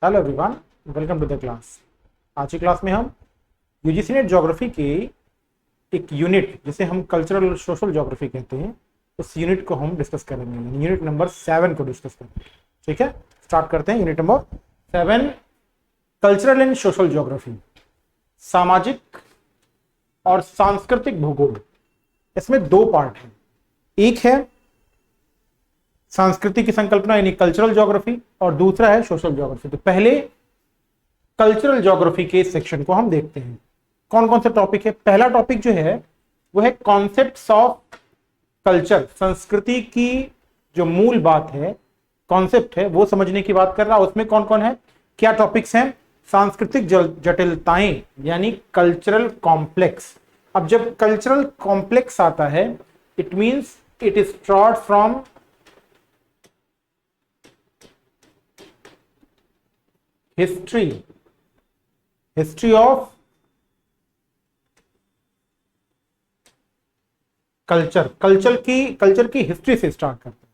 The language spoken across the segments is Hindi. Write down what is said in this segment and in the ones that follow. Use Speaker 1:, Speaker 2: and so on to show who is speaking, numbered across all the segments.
Speaker 1: Hello everyone, welcome to the class. आज की क्लास में हम यूजीसी नेट ज्योग्राफी के एक यूनिट जिसे हम कल्चरल सोशल ज्योग्राफी कहते हैं, उस यूनिट को हम डिस्कस करेंगे। यूनिट नंबर 7 को डिस्कस करेंगे। ठीक है, स्टार्ट करते हैं। Unit number 7, cultural and social geography, सामाजिक और सांस्कृतिक भूगोल। इसमें दो पार्ट हैं। एक है संस्कृति की संकल्पना यानी कल्चरल ज्योग्राफी, और दूसरा है सोशल ज्योग्राफी। तो पहले कल्चरल ज्योग्राफी के सेक्शन को हम देखते हैं। कौन कौन से टॉपिक है? पहला टॉपिक जो है वो है कॉन्सेप्ट्स ऑफ कल्चर। संस्कृति की जो मूल बात है, कॉन्सेप्ट है, वो समझने की बात कर रहा है। उसमें कौन कौन है, क्या टॉपिक्स हैं? सांस्कृतिक जटिलताएं यानी कल्चरल कॉम्प्लेक्स। अब जब कल्चरल कॉम्प्लेक्स आता है, it means it is start from history of culture की हिस्ट्री से स्टार्ट करते हैं।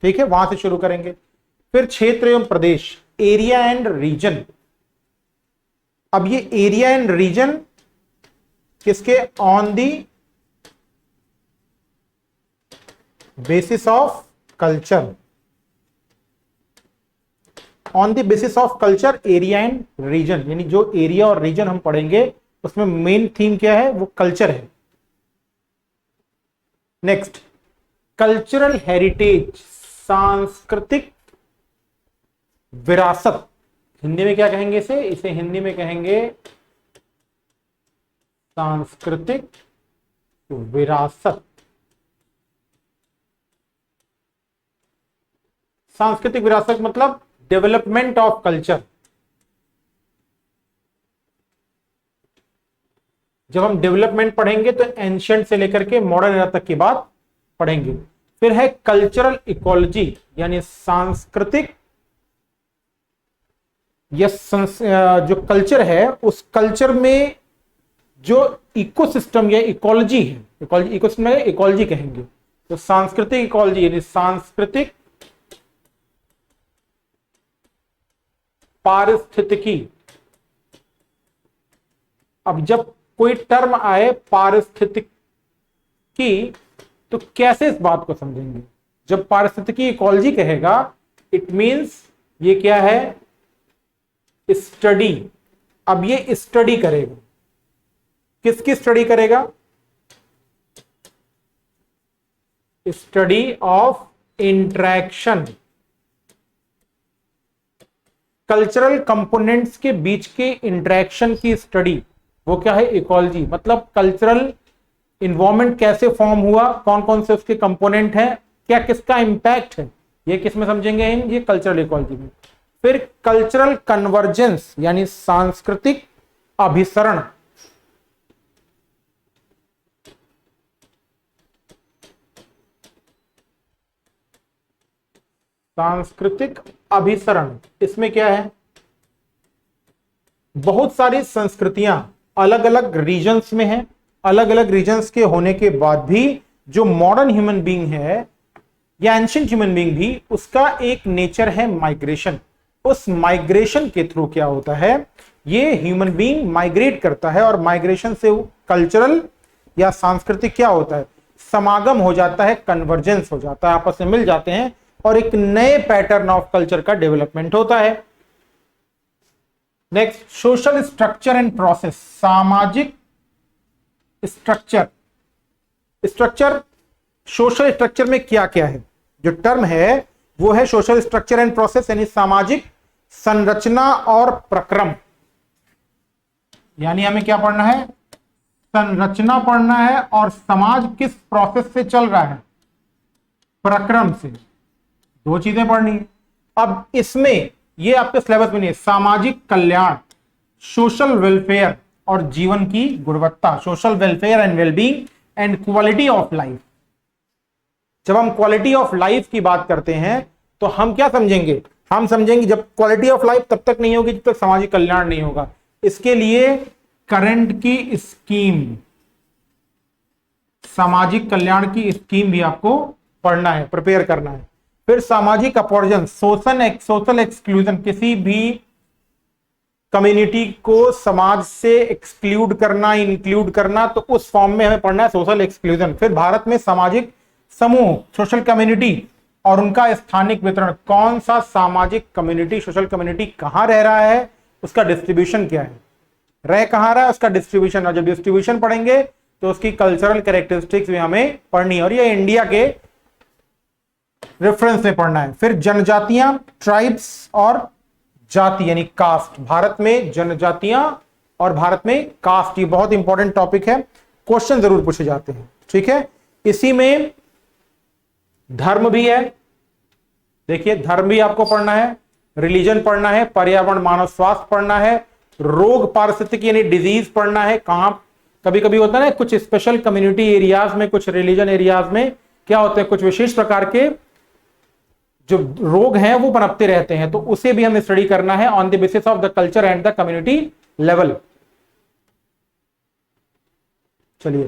Speaker 1: ठीक है, वहां से शुरू करेंगे। फिर क्षेत्र एवं प्रदेश, एरिया एंड रीजन। अब ये एरिया एंड रीजन किसके? On the basis of culture. On the basis of culture, area and region, यानी जो एरिया और रीजन हम पढ़ेंगे उसमें मेन थीम क्या है? वो कल्चर है। नेक्स्ट, कल्चरल हेरिटेज, सांस्कृतिक विरासत। हिंदी में क्या कहेंगे इसे हिंदी में कहेंगे सांस्कृतिक विरासत। सांस्कृतिक विरासत मतलब डेवलपमेंट ऑफ कल्चर। जब हम डेवलपमेंट पढ़ेंगे तो एंशिएंट से लेकर के मॉडर्न एरा तक की बात पढ़ेंगे। फिर है कल्चरल इकोलॉजी यानी सांस्कृतिक जो कल्चर है, उस कल्चर में जो इकोसिस्टम या इकोलॉजी है, इकोसिस्टम में इकोलॉजी कहेंगे। तो सांस्कृतिक इकोलॉजी यानी सांस्कृतिक पारिस्थितिकी। अब जब कोई टर्म आए पारिस्थितिकी, तो कैसे इस बात को समझेंगे? जब पारिस्थितिकी इकोलॉजी कहेगा, इट मींस ये क्या है? स्टडी। अब ये स्टडी करेगा, किसकी स्टडी करेगा? Study of interaction, cultural components के बीच के इंटरेक्शन की स्टडी, वो क्या है? इकोलॉजी। मतलब कल्चरल इन्वायरमेंट कैसे फॉर्म हुआ, कौन कौन से उसके कंपोनेंट हैं, क्या किसका इंपैक्ट है, ये किस में समझेंगे हम? ये कल्चरल इकोलॉजी में। फिर कल्चरल कन्वर्जेंस यानी सांस्कृतिक अभिसरण। सांस्कृतिक अभिसरण, इसमें क्या है? बहुत सारी संस्कृतियां अलग अलग रीजन्स में हैं। अलग अलग रीजन्स के होने के बाद भी जो मॉडर्न ह्यूमन बीइंग है या एंशिएंट ह्यूमन बीइंग भी, उसका एक नेचर है माइग्रेशन। उस माइग्रेशन के थ्रू क्या होता है? ये ह्यूमन बीइंग माइग्रेट करता है, और माइग्रेशन से कल्चरल या सांस्कृतिक क्या होता है? समागम हो जाता है, कन्वर्जेंस हो जाता है, आपस में मिल जाते हैं और एक नए पैटर्न ऑफ कल्चर का डेवलपमेंट होता है। Next, social structure and process, सामाजिक स्ट्रक्चर। सोशल स्ट्रक्चर में क्या क्या है? जो टर्म है वो है सोशल स्ट्रक्चर एंड प्रोसेस यानी सामाजिक संरचना और प्रक्रम। यानी हमें क्या पढ़ना है? संरचना पढ़ना है, और समाज किस प्रोसेस से चल रहा है? प्रक्रम से। दो चीजें पढ़नी है। अब इसमें ये आपके सिलेबस में नहीं है। सामाजिक कल्याण, सोशल वेलफेयर और जीवन की गुणवत्ता, social welfare and wellbeing and quality of life. जब हम क्वालिटी ऑफ लाइफ की बात करते हैं तो हम क्या समझेंगे? हम समझेंगे जब क्वालिटी ऑफ लाइफ तब तक नहीं होगी जब तक सामाजिक कल्याण नहीं होगा। इसके लिए करंट की स्कीम, सामाजिक कल्याण की स्कीम भी आपको पढ़ना है, प्रिपेयर करना है। फिर सामाजिक अपॉर्जन, सोशल एक्सक्लूजन, किसी भी कम्युनिटी को समाज से एक्सक्लूड करना, इंक्लूड करना, तो उस फॉर्म में हमें पढ़ना है सोशल एक्सक्लूजन। फिर भारत में सामाजिक समूह, सोशल कम्युनिटी और उनका स्थानिक वितरण, कौन सा सामाजिक कम्युनिटी, सोशल कम्युनिटी कहां रह रहा है, उसका डिस्ट्रीब्यूशन क्या है, रह कहां रहा है, उसका डिस्ट्रीब्यूशन। और जब डिस्ट्रीब्यूशन पढ़ेंगे तो उसकी कल्चरल कैरेक्टरिस्टिक्स भी हमें पढ़नी है, और ये इंडिया के रेफरेंस में पढ़ना है। फिर जनजातियां, ट्राइब्स और जाति यानी कास्ट, भारत में जनजातियां और भारत में कास्ट, ये बहुत इंपॉर्टेंट टॉपिक है, क्वेश्चन जरूर पूछे जाते हैं। ठीक है, इसी में धर्म भी है, देखिए धर्म भी आपको पढ़ना है, रिलीजन पढ़ना है, पर्यावरण मानव स्वास्थ्य पढ़ना है, रोग पारिस्थितिकी यानी डिजीज पढ़ना है। कहां कभी कभी होता है ना, कुछ स्पेशल कम्युनिटी एरियाज में, कुछ रिलीजन एरियाज में क्या होते हैं, कुछ विशेष प्रकार के जो रोग हैं वो पनपते रहते हैं, तो उसे भी हमें स्टडी करना है on the basis of the culture and the community level. चलिए,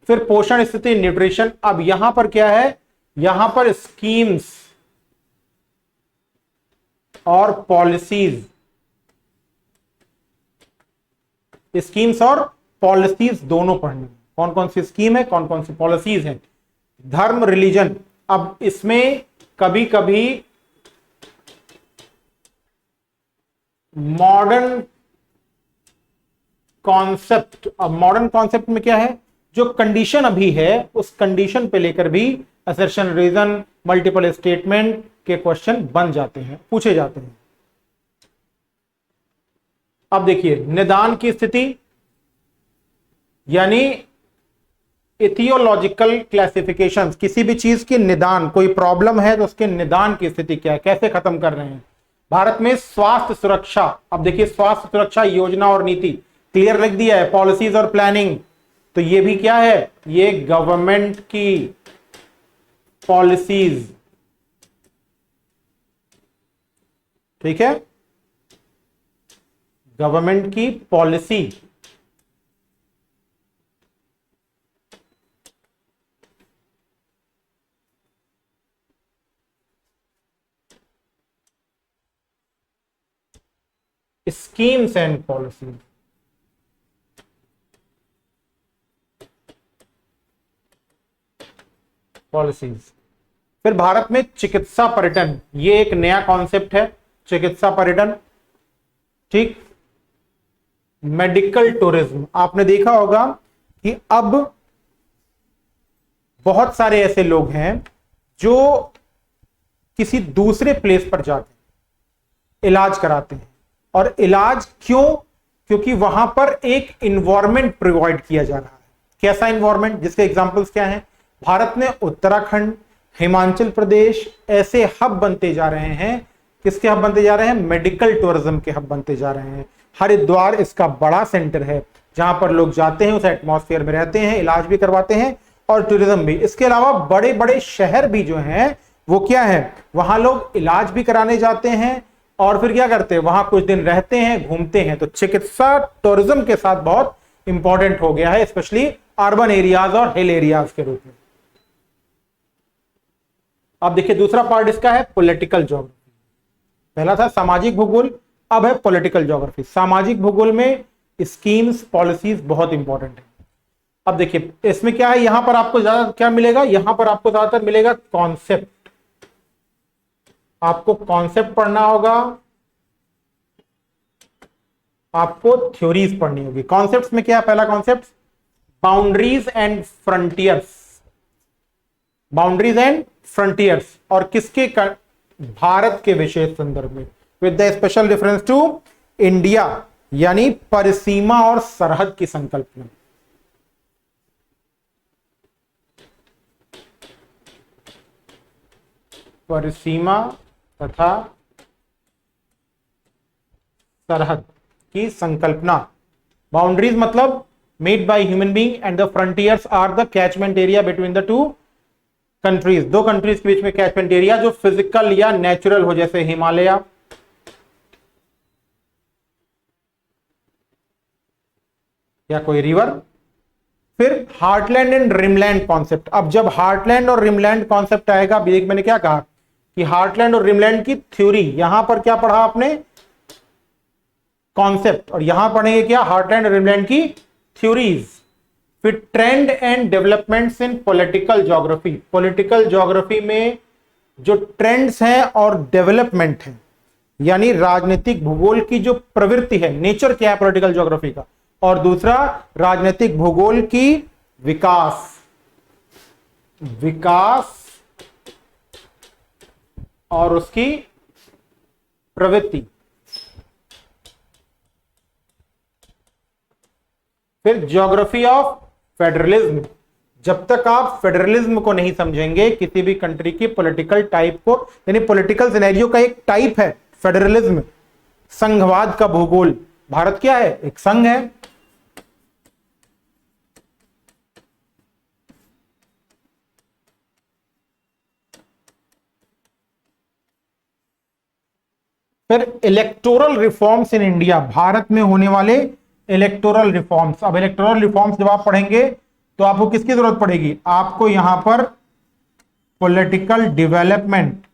Speaker 1: फिर पोषण स्थिति, न्यूट्रिशन। अब यहां पर क्या है, यहां पर स्कीम्स और पॉलिसीज, स्कीम्स और पॉलिसीज दोनों पढ़नी, कौन कौन सी स्कीम है, कौन कौन सी पॉलिसीज हैं। धर्म, रिलीजन, अब इसमें कभी कभी मॉडर्न कॉन्सेप्ट, अब मॉडर्न कॉन्सेप्ट में क्या है, जो कंडीशन अभी है उस कंडीशन पे लेकर भी असर्शन, रीजन, मल्टीपल स्टेटमेंट के क्वेश्चन बन जाते हैं, पूछे जाते हैं। अब देखिए, निदान की स्थिति यानी इथियोलॉजिकल क्लासिफिकेशंस, किसी भी चीज की निदान, कोई प्रॉब्लम है तो उसके निदान की स्थिति क्या है, कैसे खत्म कर रहे हैं। भारत में स्वास्थ्य सुरक्षा, अब देखिए स्वास्थ्य सुरक्षा योजना और नीति क्लियर लिख दिया है, पॉलिसीज और प्लानिंग, तो ये भी क्या है, ये गवर्नमेंट की पॉलिसीज। ठीक है, गवर्नमेंट की policy. Schemes and policies, policies. फिर भारत में चिकित्सा पर्यटन, ये एक नया कॉन्सेप्ट है, चिकित्सा पर्यटन। ठीक, मेडिकल टूरिज्म, आपने देखा होगा कि अब बहुत सारे ऐसे लोग हैं जो किसी दूसरे प्लेस पर जाके इलाज कराते हैं, और इलाज क्यों, क्योंकि वहां पर एक इन्वायरमेंट प्रोवाइड किया जा रहा है। कैसा इन्वायरमेंट, जिसके एग्जांपल्स क्या हैं, भारत में उत्तराखंड, हिमाचल प्रदेश ऐसे हब बनते जा रहे हैं। किसके हब बनते जा रहे हैं, मेडिकल टूरिज्म के हब बनते जा रहे हैं। हरिद्वार इसका बड़ा सेंटर है जहां पर लोग जाते हैं, उस एटमॉस्फेयर में रहते हैं, इलाज भी करवाते हैं और टूरिज्म भी। इसके अलावा बड़े बड़े शहर भी जो हैं वो क्या है, वहां लोग इलाज भी कराने जाते हैं और फिर क्या करते हैं, वहां कुछ दिन रहते हैं, घूमते हैं। तो चिकित्सा टूरिज्म के साथ बहुत इंपॉर्टेंट हो गया है, स्पेशली अर्बन एरियाज और हिल एरियाज के रूप में। अब देखिए दूसरा पार्ट इसका है पॉलिटिकल ज्योग्राफी। पहला था सामाजिक भूगोल, अब है पॉलिटिकल ज्योग्राफी। सामाजिक भूगोल में स्कीम्स, पॉलिसीज बहुत इंपॉर्टेंट है। अब देखिए इसमें क्या है, यहां पर आपको ज्यादा क्या मिलेगा, यहां पर आपको ज्यादातर मिलेगा कॉन्सेप्ट। आपको कॉन्सेप्ट पढ़ना होगा, आपको थ्योरीज पढ़नी होगी। कॉन्सेप्ट्स में क्या है, पहला concept boundaries and frontiers. Boundaries and frontiers, और किसके, भारत के विशेष संदर्भ में, with the special reference to India, यानी परिसीमा और सरहद की संकल्पना। परिसीमा तथा सरहद की संकल्पना। बाउंड्रीज मतलब made by human being and the frontiers are the catchment area between the two countries. दो कंट्रीज के बीच में कैचमेंट एरिया जो फिजिकल या नेचुरल हो, जैसे हिमालय या कोई रिवर। फिर हार्टलैंड एंड रिमलैंड कॉन्सेप्ट। अब जब हार्टलैंड और रिमलैंड कॉन्सेप्ट आएगा, देख मैंने क्या कहा कि हार्टलैंड और रिमलैंड की थ्योरी, यहां पर क्या पढ़ा आपने, कॉन्सेप्ट, और यहां पढ़ेंगे क्या, हार्टलैंड और रिमलैंड की थ्योरीज। फिर trend and developments in political geography, political geography में जो ट्रेंड्स हैं और डेवलपमेंट है, यानी राजनीतिक भूगोल की जो प्रवृत्ति है, नेचर क्या है पॉलिटिकल ज्योग्राफी का, और दूसरा राजनीतिक भूगोल की विकास और उसकी प्रवृत्ति। फिर ज्योग्राफी ऑफ फेडरलिज्म, जब तक आप फेडरलिज्म को नहीं समझेंगे, किसी भी कंट्री की पॉलिटिकल टाइप को, यानी पॉलिटिकल सिनेरियो का एक टाइप है फेडरलिज्म, संघवाद का भूगोल। भारत क्या है, एक संघ है। फिर electoral reforms in India, Bharat में होने वाले इलेक्टोरल रिफॉर्म्स। अब इलेक्टोरल रिफॉर्म्स जब आप पढ़ेंगे तो आपको किसकी जरूरत पड़ेगी, आपको यहां पर पॉलिटिकल डेवलपमेंट,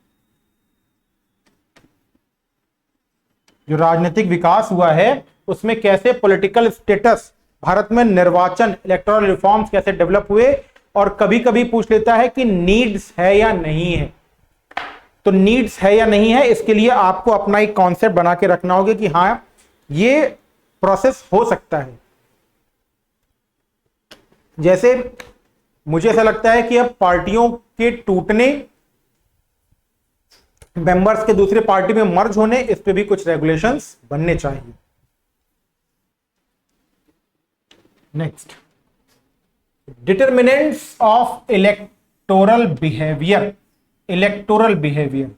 Speaker 1: जो राजनीतिक विकास हुआ है उसमें कैसे पॉलिटिकल स्टेटस, भारत में निर्वाचन, इलेक्टोरल रिफॉर्म्स कैसे डेवलप हुए, और कभी कभी पूछ लेता है कि नीड्स है या नहीं है। तो नीड्स है या नहीं है, इसके लिए आपको अपना एक कॉन्सेप्ट बना के रखना होगा कि हां ये प्रोसेस हो सकता है। जैसे मुझे ऐसा लगता है कि अब पार्टियों के टूटने, मेंबर्स के दूसरे पार्टी में मर्ज होने, इस पे भी कुछ रेगुलेशंस बनने चाहिए। Next, determinants of electoral behaviour. Electoral behaviour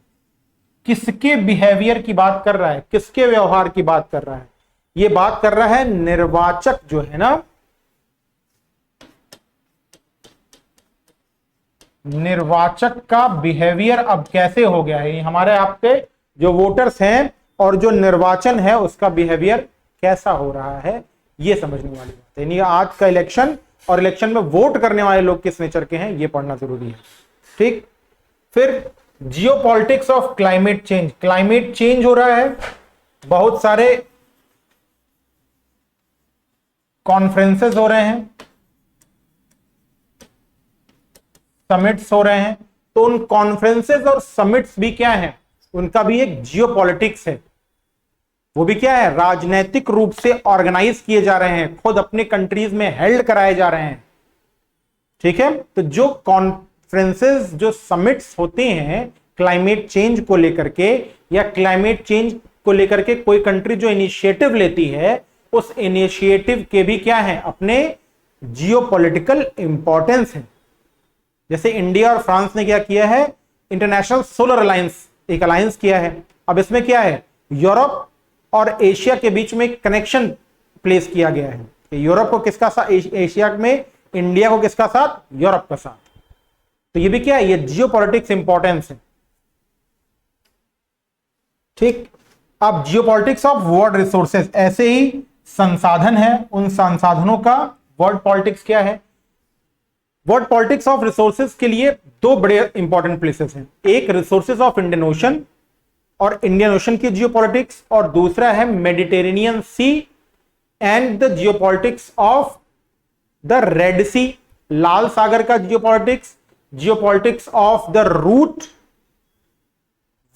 Speaker 1: किसके बिहेवियर की बात कर रहा है, किसके व्यवहार की बात कर रहा है, ये बात कर रहा है निर्वाचक जो है ना, निर्वाचक का बिहेवियर अब कैसे हो गया है, हमारे आपके जो वोटर्स हैं और जो निर्वाचन है उसका बिहेवियर कैसा हो रहा है, ये समझने वाली बात है। यानी आज का इलेक्शन और इलेक्शन में वोट करने वाले लोग किस नेचर के हैं, ये पढ़ना जरूरी है। ठीक, फिर geopolitics of climate change, climate change हो रहा है, बहुत सारे कॉन्फ्रेंसेस हो रहे हैं, समिट्स हो रहे हैं, तो उन कॉन्फ्रेंसेस और समिट्स भी क्या है, उनका भी एक जियोपॉलिटिक्स है। वो भी क्या है, राजनीतिक रूप से ऑर्गेनाइज किए जा रहे हैं, खुद अपने कंट्रीज में हेल्ड कराए जा रहे हैं। ठीक है, तो जो कॉन्फ्रेंसेस, जो समिट्स होते हैं क्लाइमेट चेंज को लेकर के, या क्लाइमेट चेंज को लेकर के कोई कंट्री जो इनिशिएटिव लेती है, उस इनिशिएटिव के भी क्या है, अपने जियोपॉलिटिकल इंपॉर्टेंस है। जैसे इंडिया और फ्रांस ने क्या किया है, इंटरनेशनल सोलर अलायंस, एक अलायंस किया है। अब इसमें क्या है, यूरोप और एशिया के बीच में कनेक्शन प्लेस किया गया है कि यूरोप को किसका साथ, एशिया में इंडिया को किसका साथ, यूरोप का साथ। तो ये भी क्या है, ये जियोपॉलिटिक्स इंपॉर्टेंस है। ठीक, अब जियोपॉलिटिक्स ऑफ वर्ल्ड रिसोर्सेज, ऐसे ही संसाधन है, उन संसाधनों का वर्ल्ड पॉलिटिक्स क्या है। वर्ल्ड पॉलिटिक्स ऑफ रिसोर्सेज के लिए दो बड़े इंपॉर्टेंट प्लेसेस हैं, एक रिसोर्सेज ऑफ इंडियन ओशन और इंडियन ओशन की जियोपॉलिटिक्स, और दूसरा है Mediterranean Sea and the geopolitics of the Red Sea, लाल सागर का geopolitics, geopolitics of the route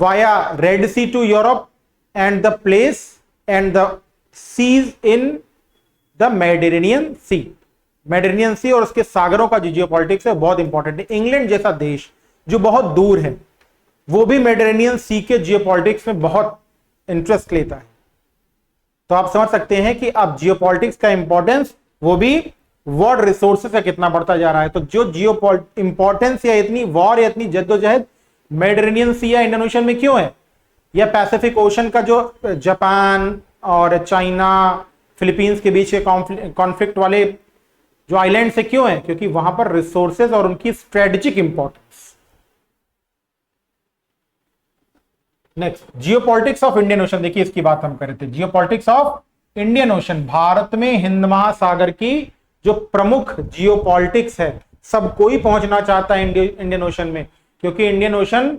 Speaker 1: via Red Sea to Europe and the place and the seas in the Mediterranean Sea. Mediterranean Sea और उसके सागरों का जो जियोपॉलिटिक्स है बहुत इंपॉर्टेंट है। इंग्लैंड जैसा देश जो बहुत दूर है, वो भी मेडिटेरेनियन सी के जियोपॉलिटिक्स में बहुत इंटरेस्ट लेता है। तो आप समझ सकते हैं कि अब जियोपॉलिटिक्स का इंपॉर्टेंस वो भी वर्ल्ड रिसोर्सेज का कितना बढ़ता जा रहा है। तो जो इंपॉर्टेंस या इतनी वॉर या इतनी जद्दोजहद मेडिटेरेनियन सी या इंडियन ओशन में क्यों है, या पैसिफिक ओशन का जो जापान और चाइना फिलीपींस के बीच के कॉन्फ्लिक्ट वाले जो आइलैंड से क्यों है, क्योंकि वहां पर रिसोर्सेज और उनकी strategic importance. Next, geopolitics of Indian ocean, देखिए इसकी बात हम कर रहे थे, geopolitics of Indian ocean, Bharat में हिंद महासागर की जो प्रमुख जियोपॉलिटिक्स है, सब कोई पहुंचना चाहता है इंडियन ओशन में, क्योंकि इंडियन ओशन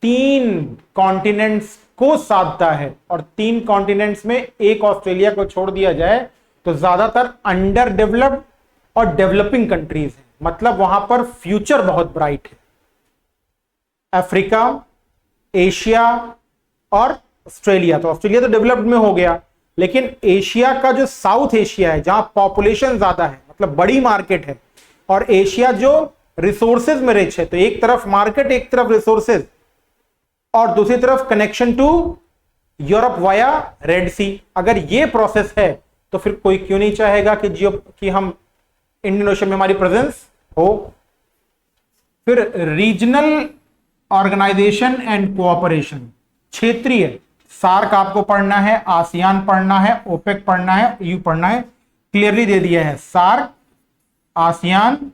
Speaker 1: 3 कॉन्टिनेंट्स को साधता है, और 3 कॉन्टिनेंट्स में एक ऑस्ट्रेलिया को छोड़ दिया जाए तो ज्यादातर अंडर डेवलप्ड और डेवलपिंग कंट्रीज है, मतलब वहां पर फ्यूचर बहुत ब्राइट है। अफ्रीका, एशिया और ऑस्ट्रेलिया, तो ऑस्ट्रेलिया तो डेवलप्ड में हो गया, लेकिन एशिया का जो साउथ एशिया है जहां पॉपुलेशन ज्यादा है, मतलब बड़ी मार्केट है, और एशिया जो रिसोर्सेज में रिच है, तो एक तरफ मार्केट, एक तरफ रिसोर्सेज, और दूसरी तरफ connection to Europe via Red Sea. अगर ये प्रोसेस है तो फिर कोई क्यों नहीं चाहेगा कि हम इंडियन ओशन में हमारी प्रेजेंस हो। फिर रीजनल ऑर्गेनाइजेशन एंड कोऑपरेशन, क्षेत्रीय, सार्क आपको पढ़ना है, आसियान पढ़ना है, ओपेक पढ़ना है, ईयू पढ़ना है, क्लियरली दे दिया है, सार्क, आसियान,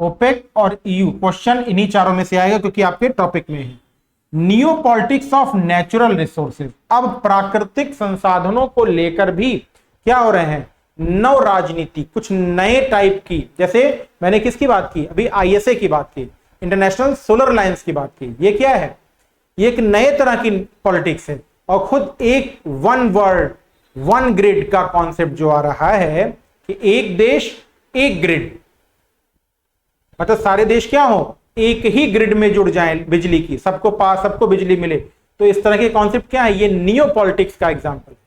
Speaker 1: ओपेक और ईयू। क्वेश्चन इन्हीं चारों में से आएगा क्योंकि आपके टॉपिक में है। New politics of natural resources, अब प्राकृतिक संसाधनों को लेकर भी क्या हो रहे हैं, नव राजनीति, कुछ नए टाइप की, जैसे मैंने किसकी बात की अभी, आईएसए की बात की, इंटरनेशनल सोलर अलायंस की बात की। ये क्या है, ये एक नए तरह की पॉलिटिक्स है, और खुद एक वन वर्ल्ड वन ग्रिड का कॉन्सेप्ट जो आ रहा है कि एक देश एक ग्रिड, मतलब सारे देश क्या हो, एक ही ग्रिड में जुड़ जाएं बिजली की, सबको बिजली मिले। तो इस तरह के कॉन्सेप्ट क्या है, ये नियो पॉलिटिक्स का एग्जांपल है।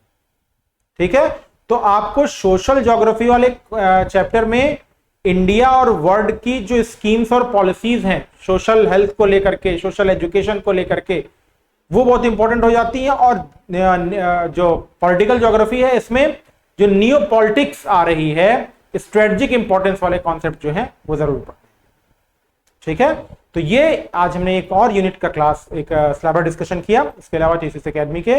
Speaker 1: ठीक है, तो आपको सोशल ज्योग्राफी वाले चैप्टर में इंडिया और वर्ल्ड की जो स्कीम्स और पॉलिसीज हैं, सोशल हेल्थ को लेकर के, सोशल एजुकेशन को लेकर के, वो बहुत इंपॉर्टेंट हो जाती है। और जो पॉलिटिकल ज्योग्राफी है, इसमें जो नियो पॉलिटिक्स आ रही है, स्ट्रेटेजिक इंपॉर्टेंस वाले कॉन्सेप्ट जो है वो जरूर पढ़ें। ठीक है, तो ये आज हमने एक और यूनिट का क्लास, एक स्लैबर डिस्कशन किया। इसके अलावा टीसीएस एकेडमी के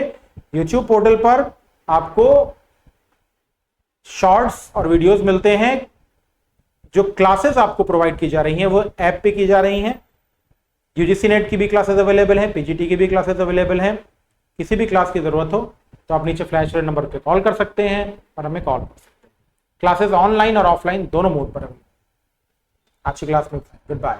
Speaker 1: यूट्यूब पोर्टल पर आपको शॉर्ट्स और वीडियोस मिलते हैं। जो क्लासेस आपको प्रोवाइड की जा रही हैं वो ऐप पे की जा रही हैं। यूजीसी नेट की भी क्लासेस अवेलेबल हैं, पीजीटी की भी क्लासेस अवेलेबल हैं। किसी भी क्लास की जरूरत हो तो आप नीचे फ्लैश रेड नंबर पे कॉल कर सकते हैं और हमें कॉल कर सकते हैं। क्लासेस ऑनलाइन और ऑफलाइन दोनों मोड पर हैं। आज की क्लास में गुड बाय।